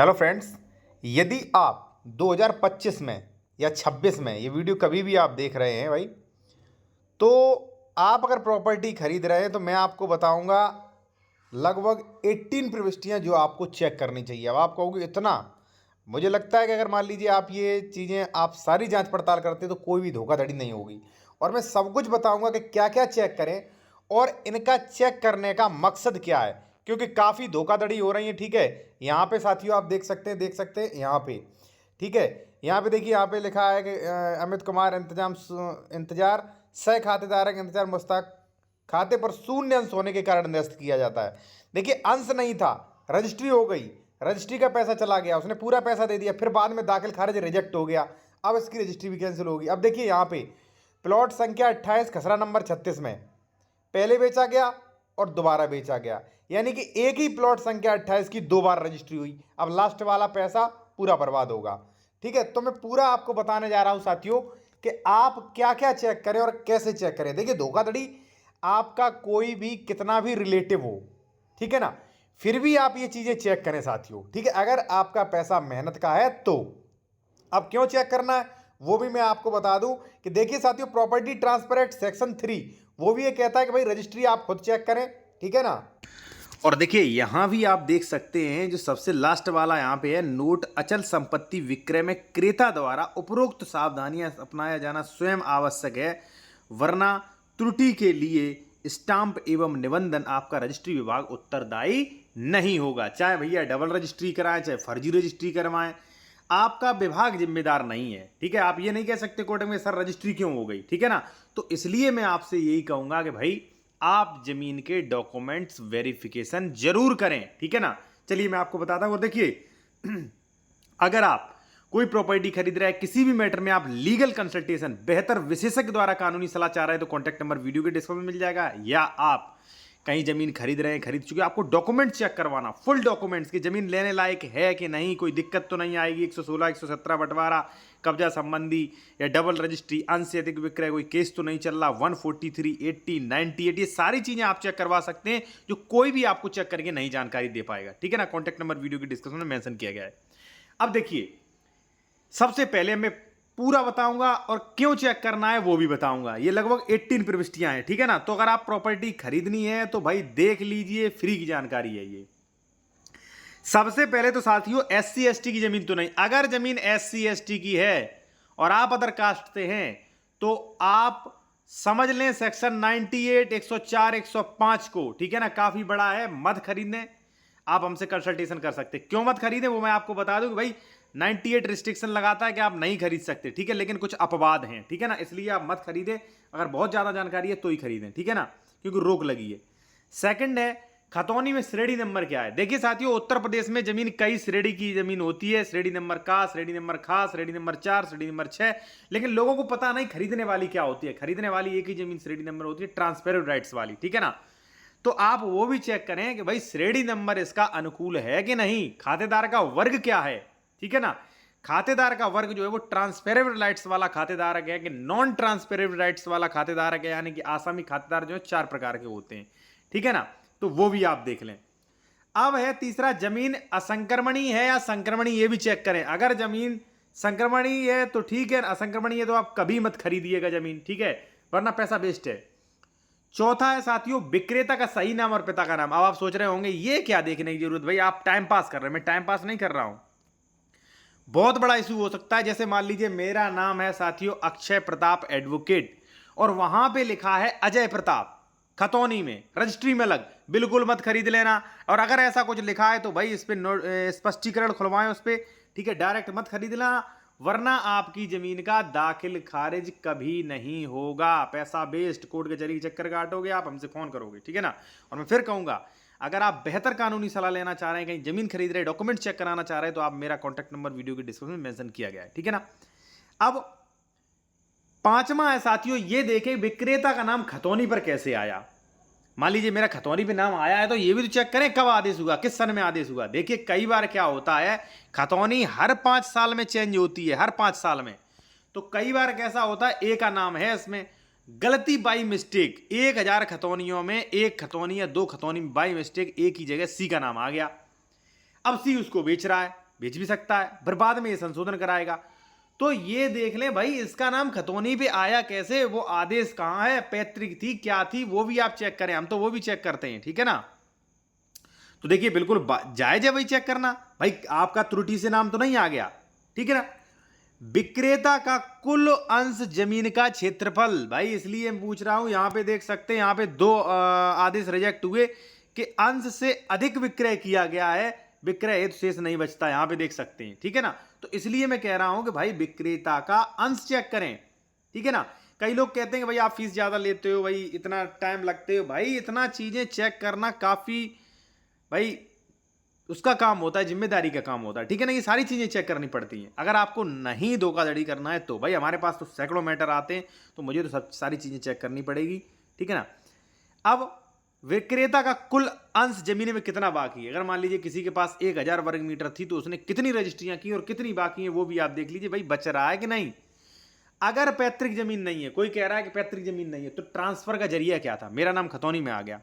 Hello friends, यदि आप 2025 में या 26 में ये वीडियो कभी भी आप देख रहे हैं भाई, तो आप अगर प्रॉपर्टी खरीद रहे हैं तो मैं आपको बताऊंगा लगभग 18 प्रविष्टियां जो आपको चेक करनी चाहिए। अब आप कहोगे इतना, मुझे लगता है कि अगर मान लीजिए आप ये चीज़ें आप सारी जांच पड़ताल करते हैं तो कोई भी धोखाधड़ी नहीं होगी। और मैं सब कुछ बताऊंगा कि क्या क्या चेक करें और इनका चेक करने का मकसद क्या है, क्योंकि काफ़ी धोखाधड़ी हो रही है। ठीक है, यहाँ पे साथियों आप देख सकते हैं यहाँ पे। ठीक है, यहाँ पे देखिए, यहाँ पे लिखा है कि अमित कुमार इंतजार सह खातेदारक इंतजार मुश्ताक खाते पर शून्य अंश होने के कारण निरस्त किया जाता है। देखिए, अंश नहीं था, रजिस्ट्री हो गई, रजिस्ट्री का पैसा चला गया, उसने पूरा पैसा दे दिया, फिर बाद में दाखिल खारिज रिजेक्ट हो गया, अब इसकी रजिस्ट्री भी कैंसिल होगी। अब देखिए यहाँ पे प्लॉट संख्या 28 खसरा नंबर 36 में पहले बेचा गया और दोबारा बेचा गया, यानी कि एक ही प्लॉट संख्या 28 की दो बार रजिस्ट्री हुई। अब लास्ट वाला पैसा पूरा बर्बाद होगा। ठीक है, तो मैं पूरा आपको बताने जा रहा हूं साथियों कि आप क्या क्या चेक करें और कैसे चेक करें। देखिए, धोखाधड़ी आपका कोई भी कितना भी रिलेटिव हो, ठीक है ना, फिर भी आप ये चीजें चेक करें साथियों। ठीक है, अगर आपका पैसा मेहनत का है तो। अब क्यों चेक करना है वो भी मैं आपको बता दूं कि देखिए साथियों, प्रॉपर्टी ट्रांसफर सेक्शन 3 वो भी ये कहता है कि भाई रजिस्ट्री आप खुद चेक करें। ठीक है ना। और देखिए यहां भी आप देख सकते हैं, जो सबसे लास्ट वाला यहां पे है, नोट अचल संपत्ति विक्रय में क्रेता द्वारा उपरोक्त सावधानियां अपनाया जाना स्वयं आवश्यक है, वरना त्रुटि के लिए स्टाम्प एवं निबंधन आपका रजिस्ट्री विभाग उत्तरदायी नहीं होगा। चाहे भैया डबल रजिस्ट्री कराएं, चाहे फर्जी रजिस्ट्री करवाएं, आपका विभाग जिम्मेदार नहीं है। ठीक है, आप ये नहीं कह सकते कोर्ट में सर रजिस्ट्री क्यों हो गई। ठीक है ना, तो इसलिए मैं आपसे यही कहूंगा कि भाई आप जमीन के डॉक्यूमेंट्स वेरिफिकेशन जरूर करें। ठीक है ना, चलिए मैं आपको बताता हूं। और देखिए अगर आप कोई प्रॉपर्टी खरीद रहे हैं, किसी भी मैटर में आप लीगल कंसल्टेशन बेहतर विशेषज्ञ द्वारा कानूनी सलाह चाह रहे हैं, तो कॉन्टैक्ट नंबर वीडियो के डिस्क्रिप्शन में मिल जाएगा। या आप कहीं जमीन खरीद रहे हैं, खरीद चुके, आपको डॉक्यूमेंट चेक करवाना, फुल डॉक्यूमेंट्स की जमीन लेने लायक है कि नहीं, कोई दिक्कत तो नहीं आएगी, 116 117 बंटवारा, कब्जा संबंधी या डबल रजिस्ट्री, अंश से अधिक विक्रय, कोई केस तो नहीं चल रहा, 143 80 98, ये सारी चीजें आप चेक करवा सकते हैं, जो कोई भी आपको चेक करके नहीं जानकारी दे पाएगा। ठीक है ना, कॉन्टैक्ट नंबर वीडियो की डिस्क्रिप्शन में मेंशन किया गया है। अब देखिए, सबसे पहले मैं पूरा बताऊंगा और क्यों चेक करना है वो भी बताऊंगा। ये लगभग 18 प्रविष्टियां हैं। ठीक है ना, तो अगर आप प्रॉपर्टी खरीदनी है तो भाई देख लीजिए, फ्री की जानकारी है ये। सबसे पहले तो साथियों, SC ST की जमीन तो नहीं। अगर जमीन SC ST की है और आप अदर कास्ट से हैं तो आप समझ लें सेक्शन 98 104 105 को, ठीक है ना, काफी बड़ा है, मत खरीदने। आप हमसे कंसल्टेशन कर सकते। क्यों मत खरीदें वो मैं आपको बता दूं कि भाई 98 रिस्ट्रिक्शन लगाता है कि आप नहीं खरीद सकते। ठीक है, लेकिन कुछ अपवाद हैं। ठीक है ना, इसलिए आप मत खरीदें। अगर बहुत ज्यादा जानकारी है तो ही खरीदें। ठीक है ना, क्योंकि रोक लगी है। सेकंड है, खतौनी में श्रेणी नंबर क्या है। देखिए साथियों, उत्तर प्रदेश में जमीन कई श्रेणी की जमीन होती है, श्रेणी नंबर का, श्रेणी नंबर खास, श्रेणी नंबर 4, श्रेणी नंबर 6, लेकिन लोगों को पता नहीं खरीदने वाली क्या होती है। खरीदने वाली एक ही जमीन श्रेणी नंबर होती है, ट्रांसफर राइट्स वाली। ठीक है ना, तो आप वो भी चेक करें कि भाई श्रेणी नंबर इसका अनुकूल है कि नहीं, खातेदार का वर्ग क्या है। ठीक है ना, खातेदार का वर्ग जो है वो ट्रांसफरेबल राइट्स वाला खातेदार है कि नॉन ट्रांसफरेबल राइट्स वाला खातेदार है, यानी कि आसामी खातेदार जो है 4 प्रकार के होते हैं। ठीक है ना, तो वो भी आप देख लें। अब है तीसरा, जमीन असंक्रमणी है या संक्रमणी, ये भी चेक करें। अगर जमीन संक्रमणी है तो ठीक है, असंक्रमणी है तो आप कभी मत खरीदिएगा जमीन। ठीक है, वरना पैसा वेस्ट है। चौथा है साथियों, विक्रेता का सही नाम और पिता का नाम। अब आप सोच रहे होंगे ये क्या देखने की जरूरत, भाई आप टाइम पास कर रहे हैं। मैं टाइम पास नहीं कर रहा हूं। बहुत बड़ा इशू हो सकता है। जैसे मान लीजिए मेरा नाम है साथियों अक्षय प्रताप एडवोकेट और वहां पे लिखा है अजय प्रताप, खतौनी में, रजिस्ट्री में अलग, बिल्कुल मत खरीद लेना। और अगर ऐसा कुछ लिखा है तो भाई इस पे स्पष्टीकरण खुलवाएं उस पे। ठीक है, डायरेक्ट मत खरीद लेना, वरना आपकी जमीन का दाखिल खारिज कभी नहीं होगा। पैसा वेस्ट, कोर्ट कचहरी के चक्कर काटोगे, आप हमसे फोन करोगे। ठीक है ना, और मैं फिर कहूंगा, अगर आप बेहतर कानूनी सलाह लेना चाह रहे हैं, कहीं जमीन खरीद रहे, डॉक्यूमेंट चेक कराना चाह रहे हैं, तो आप मेरा कॉन्टैक्ट नंबर वीडियो के डिस्क्रिप्शन में मेंशन किया गया है। ठीक है ना। अब पांचवा है साथियों, ये देखें विक्रेता का नाम खतौनी पर कैसे आया। मान लीजिए मेरा खतौनी पे नाम आया है तो ये भी तो चेक करें कब आदेश हुआ, किस सन में आदेश हुआ। देखिए कई बार क्या होता है, खतौनी हर 5 साल में चेंज होती है, हर 5 साल में। तो कई बार कैसा होता है, ए का नाम है, इसमें गलती बाई मिस्टेक 1000 खतौनियों में एक खतौनी या 2 खतौनी में बाई मिस्टेक एक ही जगह सी का नाम आ गया। अब सी उसको बेच रहा है, बेच भी सकता है, फिर बाद में ये संशोधन कराएगा। तो ये देख लें भाई, इसका नाम खतौनी पे आया कैसे, वो आदेश कहाँ है, पैतृक थी क्या थी, वो भी आप चेक करें, हम तो वो भी चेक करते हैं, ठीक है ना। तो देखिए बिल्कुल जायज है भाई चेक करना, भाई आपका त्रुटि से नाम तो नहीं आ गया, ठीक है ना। विक्रेता का कुल अंश जमीन का क्षेत्रफल, भाई इसलिए मैं पूछ रहा हूं, यहां पे देख सकते हैं, यहां पे दो आदेश रिजेक्ट हुए कि अंश से अधिक विक्रय किया गया है, विक्रय हेतु शेष नहीं बचता, यहां पे देख सकते हैं, ठीक है ना। तो इसलिए मैं कह रहा हूं कि भाई विक्रेता का अंश चेक करें, ठीक है ना। कई लोग कहते हैं कि भाई आप फीस ज्यादा लेते हो, भाई इतना टाइम लगते हो, भाई इतना चीजें चेक करना काफी भाई उसका काम होता है, जिम्मेदारी का काम होता है, ठीक है ना। ये सारी चीजें चेक करनी पड़ती हैं। अगर आपको नहीं धोखाधड़ी करना है तो भाई हमारे पास तो सैकड़ों मैटर आते हैं, तो मुझे तो सब सारी चीजें चेक करनी पड़ेगी, ठीक है ना। अब विक्रेता का कुल अंश जमीन में कितना बाकी है, अगर मान लीजिए किसी के पास 1000 वर्ग मीटर थी, तो उसने कितनी रजिस्ट्रियां की और कितनी बाकी है वो भी आप देख लीजिए, भाई बच रहा है कि नहीं। अगर पैतृक जमीन नहीं है, कोई कह रहा है कि पैतृक जमीन नहीं है, तो ट्रांसफर का जरिया क्या था, मेरा नाम खतौनी में आ गया,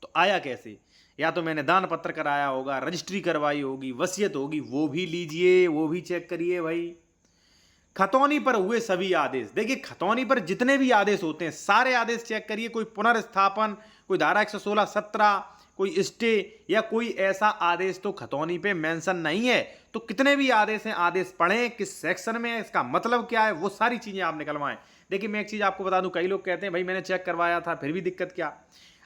तो आया कैसे, या तो मैंने दान पत्र कराया होगा, रजिस्ट्री करवाई होगी, वसीयत होगी, वो भी लीजिए, वो भी चेक करिए भाई। खतौनी पर हुए सभी आदेश, देखिए खतौनी पर जितने भी आदेश होते हैं सारे आदेश चेक करिए, कोई पुनर्स्थापन, कोई धारा 116 17, कोई स्टे या कोई ऐसा आदेश तो खतौनी पे मेंशन नहीं है। तो कितने भी आदेश हैं, आदेश पढ़ें, किस सेक्शन में है, इसका मतलब क्या है, वो सारी चीजें आप निकलवाएं। देखिए मैं एक चीज आपको बता दूं, कई लोग कहते हैं भाई मैंने चेक करवाया था फिर भी दिक्कत क्या,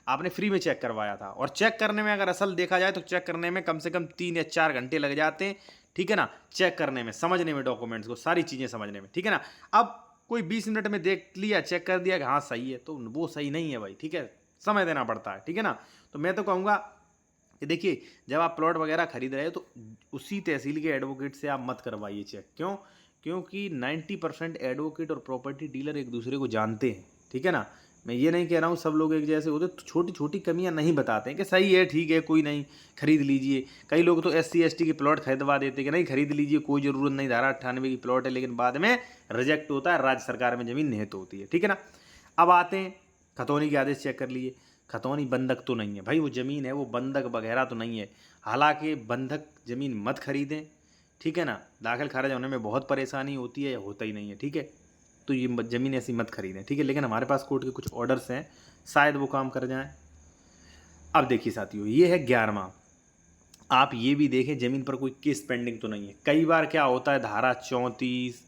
आपने फ्री में चेक करवाया था, और चेक करने में अगर असल देखा जाए तो चेक करने में कम से कम 3 या 4 घंटे लग जाते हैं, ठीक है ना, चेक करने में, समझने में, डॉक्यूमेंट्स को, सारी चीज़ें समझने में, ठीक है ना। अब कोई 20 मिनट में देख लिया, चेक कर दिया कि हाँ सही है, तो वो सही नहीं है भाई, ठीक है, समय देना पड़ता है, ठीक है ना। तो मैं तो कहूँगा कि देखिए जब आप प्लॉट वगैरह खरीद रहे हो तो उसी तहसील के एडवोकेट से आप मत करवाइए चेक, क्यों, क्योंकि 90% एडवोकेट और प्रॉपर्टी डीलर एक दूसरे को जानते हैं, ठीक है ना। मैं ये नहीं कह रहा हूँ सब लोग एक जैसे होते, तो छोटी छोटी कमियां नहीं बताते हैं कि सही है ठीक है कोई नहीं खरीद लीजिए। कई लोग तो SC ST के प्लॉट खरीदवा देते हैं कि नहीं खरीद लीजिए कोई ज़रूरत नहीं, धारा 98 की प्लॉट है, लेकिन बाद में रिजेक्ट होता है, राज्य सरकार में ज़मीन निहित होती है, ठीक है ना। अब आते हैं खतौनी के आदेश चेक कर लिए, खतौनी बंधक तो नहीं है भाई, वो ज़मीन है वो बंधक वगैरह तो नहीं है, हालांकि बंधक ज़मीन मत खरीदें, ठीक है ना, दाखिल खारिज होने में बहुत परेशानी होती है या होता ही नहीं है, ठीक है। तो ये ज़मीन ऐसी मत खरीदें, ठीक है, लेकिन हमारे पास कोर्ट के कुछ ऑर्डर्स हैं, शायद वो काम कर जाएं। अब देखिए साथियों, ये है 11वां, आप ये भी देखें ज़मीन पर कोई केस पेंडिंग तो नहीं है। कई बार क्या होता है, धारा 34,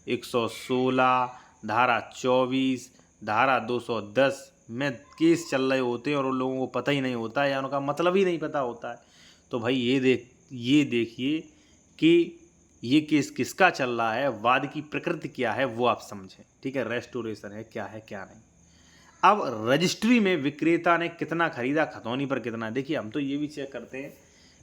116, धारा 24, धारा 210 में केस चल रहे होते हैं और उन लोगों को पता ही नहीं होता है या उनका मतलब ही नहीं पता होता है। तो भाई ये देखिए कि ये केस किसका चल रहा है, वाद की प्रकृति क्या है वो आप समझें, ठीक है, रेस्टोरेशन है क्या नहीं। अब रजिस्ट्री में विक्रेता ने कितना खरीदा, खतौनी पर कितना, देखिए हम तो ये भी चेक करते हैं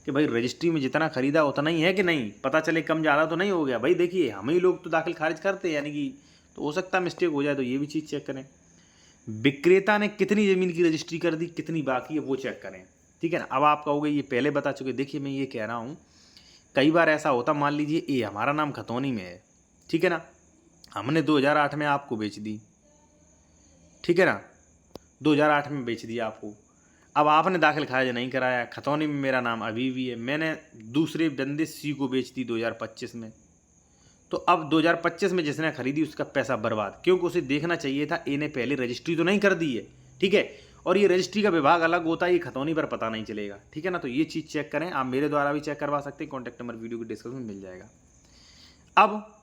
कि भाई रजिस्ट्री में जितना खरीदा उतना ही है कि नहीं, पता चले कम ज़्यादा तो नहीं हो गया। भाई देखिए हम ही लोग तो दाखिल खारिज करते हैं, यानी कि तो हो सकता है मिस्टेक हो जाए, तो ये भी चीज़ चेक करें। विक्रेता ने कितनी ज़मीन की रजिस्ट्री कर दी, कितनी बाकी है वो चेक करें, ठीक है ना। अब आप कहोगे ये पहले बता चुके, देखिए मैं ये कह रहा हूँ कई बार ऐसा होता, मान लीजिए ये हमारा नाम खतौनी में है, ठीक है ना, हमने 2008 में आपको बेच दी, ठीक है ना, 2008 में बेच दिया आपको। अब आपने दाखिल खारिज नहीं कराया, खतौनी में मेरा नाम अभी भी है, मैंने दूसरे बंदे C को बेच दी 2025 में, तो अब 2025 में जिसने खरीदी उसका पैसा बर्बाद, क्योंकि उसे देखना चाहिए था ए ने पहले रजिस्ट्री तो नहीं कर दी है, ठीक है, और ये रजिस्ट्री का विभाग अलग होता है, ये खतौनी पर पता नहीं चलेगा, ठीक है ना। तो ये चीज़ चेक करें, आप मेरे द्वारा भी चेक करवा सकते हैं, कॉन्टैक्ट नंबर वीडियो के डिस्क्रिप्शन में मिल जाएगा। अब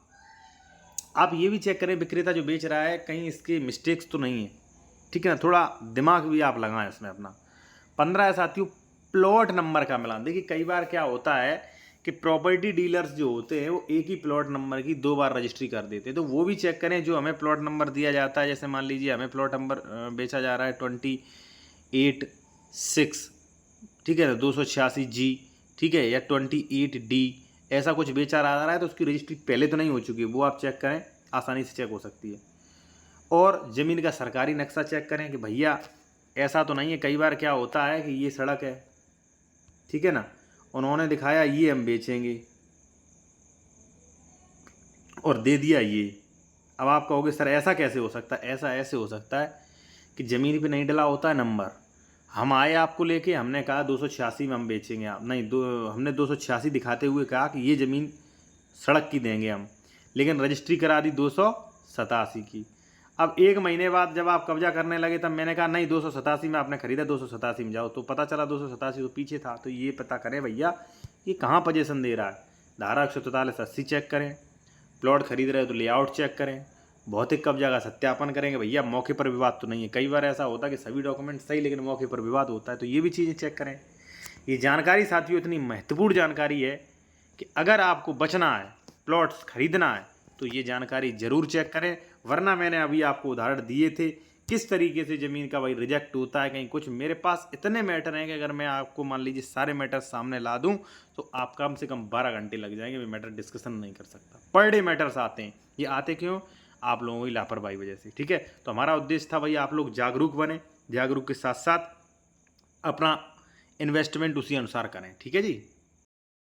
आप ये भी चेक करें विक्रेता जो बेच रहा है कहीं इसके मिस्टेक्स तो नहीं है, ठीक है ना, थोड़ा दिमाग भी आप लगाएं इसमें अपना। 15 है साथियों, प्लॉट नंबर का मिलान। देखिए कई बार क्या होता है कि प्रॉपर्टी डीलर्स जो होते हैं वो एक ही प्लॉट नंबर की 2 बार रजिस्ट्री कर देते हैं, तो वो भी चेक करें। जो हमें प्लॉट नंबर दिया जाता है, जैसे मान लीजिए हमें प्लॉट नंबर बेचा जा रहा है 28/6, ठीक है ना, 286G, ठीक है, या 28D, ऐसा कुछ बेचा जा रहा है, तो उसकी रजिस्ट्री पहले तो नहीं हो चुकी है, वो आप चेक करें, आसानी से चेक हो सकती है। और ज़मीन का सरकारी नक्शा चेक करें कि भैया ऐसा तो नहीं है, कई बार क्या होता है कि ये सड़क है, ठीक है ना, उन्होंने दिखाया ये हम बेचेंगे और दे दिया ये। अब आप कहोगे सर ऐसा कैसे हो सकता है, ऐसा ऐसे हो सकता है कि ज़मीन पे नहीं डला होता है नंबर, हम आए आपको लेके, हमने कहा 286 में हम बेचेंगे, आप नहीं हमने 286 दिखाते हुए कहा कि ये ज़मीन सड़क की देंगे हम, लेकिन रजिस्ट्री करा दी 287 की। अब 1 महीने बाद जब आप कब्जा करने लगे तब मैंने कहा नहीं 287 में आपने खरीदा, 287 में जाओ, तो पता चला 287 तो पीछे था। तो ये पता करें भैया ये कहाँ पोजीशन दे रहा है। धारा 144 चेक करें, प्लॉट खरीद रहे हो तो लेआउट चेक करें, भौतिक कब्जा का सत्यापन करेंगे भैया, मौके पर विवाद तो नहीं है। कई बार ऐसा होता है कि सभी डॉक्यूमेंट सही लेकिन मौके पर विवाद होता है, तो ये भी चीज़ें चेक करें। ये जानकारी साथियों इतनी महत्वपूर्ण जानकारी है कि अगर आपको बचना है, प्लॉट्स खरीदना है, तो ये जानकारी ज़रूर चेक करें। वरना मैंने अभी आपको उदाहरण दिए थे किस तरीके से ज़मीन का भाई रिजेक्ट होता है। कहीं कुछ मेरे पास इतने मैटर हैं कि अगर मैं आपको मान लीजिए सारे मैटर सामने ला दूं तो आप कम से कम 12 घंटे लग जाएंगे, मैं मैटर डिस्कशन नहीं कर सकता। पर डे मैटर्स आते हैं, ये आते क्यों? आप लोगों की लापरवाही वजह से। ठीक है, तो हमारा उद्देश्य था भाई आप लोग जागरूक बने, जागरूक के साथ साथ अपना इन्वेस्टमेंट उसी अनुसार करें। ठीक है जी।